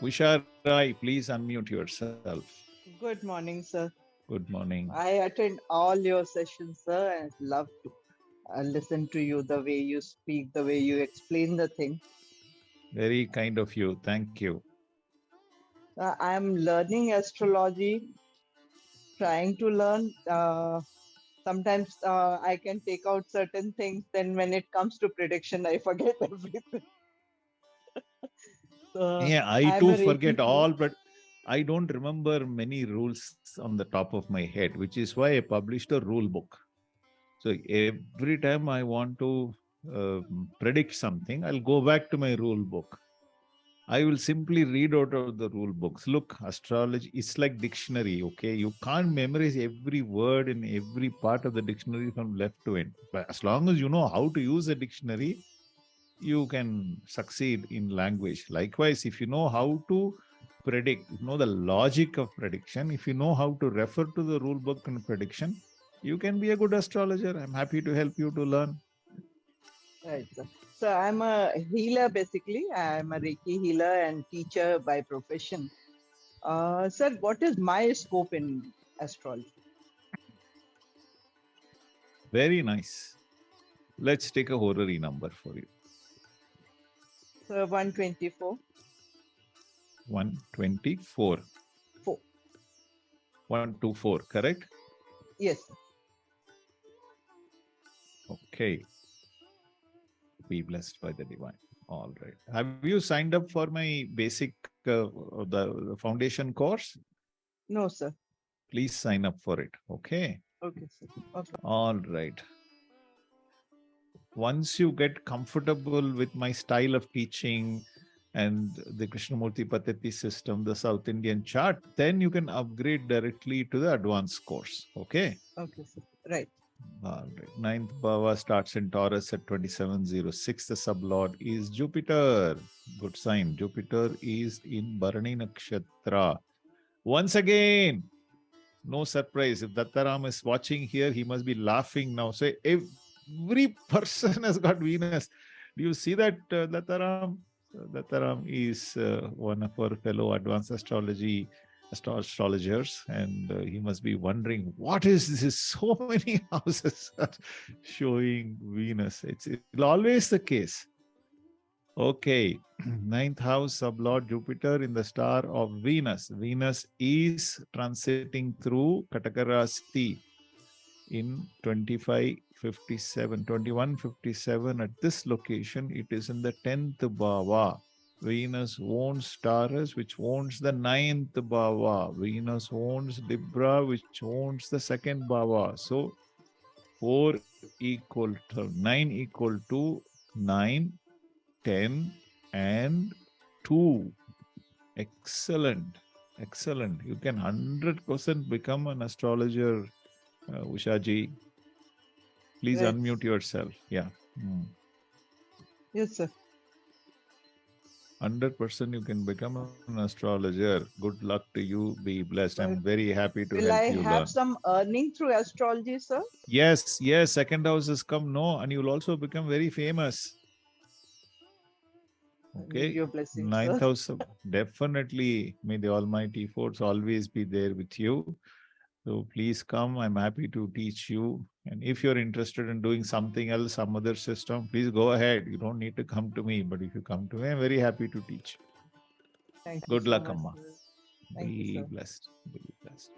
Usha Rai, please unmute yourself. Good morning, sir. Good morning. I attend all your sessions, sir, and love to listen to you, the way you speak, the way you explain the thing. Very kind of you. Thank you. I am learning astrology, trying to learn. Sometimes I can take out certain things, then when it comes to prediction, I forget everything. So Yeah, I I'm too a Reiki forget healer. all, but I don't remember many rules on the top of my head, which is why I published a rule book. So every time I want to predict something, I'll go back to my rule book. I will simply read out of the rule books. Look, astrology is like dictionary, okay? You can't memorize every word in every part of the dictionary from left to end. But as long as you know how to use a dictionary, you can succeed in language. Likewise, if you know how to predict, you know the logic of prediction, if you know how to refer to the rule book in prediction, you can be a good astrologer. I'm happy to help you to learn. Right, sir. So I'm a healer basically. I'm a Reiki healer and teacher by profession. Sir, what is my scope in astrology? Very nice. Let's take a horary number for you. So 124. 124. 4. 124, correct? Yes, sir. Okay. Be blessed by the divine. All right. Have you signed up for my basic the foundation course? No, sir. Please sign up for it. Okay. Okay, sir. Okay. All right. Once you get comfortable with my style of teaching and the Krishnamurti Paddhati system, the South Indian chart, then you can upgrade directly to the advanced course. Okay. Okay, sir. Right. All right. Ninth Bhava starts in Taurus at 2706. The sublord is Jupiter. Good sign. Jupiter is in Bharani Nakshatra. Once again, no surprise. If Dattaram is watching here, he must be laughing now. So every person has got Venus. Do you see that, Dattaram? Dattaram is one of our fellow advanced astrologers, and he must be wondering what is this? So many houses are showing Venus. It's always the case. Okay, ninth house of Lord Jupiter in the star of Venus. Venus is transiting through Katakarasi in 2557, 2157. At this location, it is in the 10th bhava. Venus owns Taurus, which owns the 9th bhava. Venus owns Libra, which owns the 2nd bhava. So 4 equal to 9 equal to 9, 10, and 2. Excellent. Excellent. You can 100% become an astrologer, Ushaji. Please Right. unmute yourself. Yeah. Yes, sir. 100% you can become an astrologer. Good luck to you. Be blessed. I'm But very happy to will help I you have learn. some earning through astrology, sir? Yes, yes. Second house has come. No, and you'll also become very famous. I need Okay. your blessing, Ninth sir. house, definitely. May the Almighty force always be there with you. So please come. I'm happy to teach you. And if you're interested in doing something else, some other system, please go ahead. You don't need to come to me. But if you come to me, I'm very happy to teach. Thank you Good so luck, much, Amma. sir. Thank you, Be sir. blessed. Be blessed.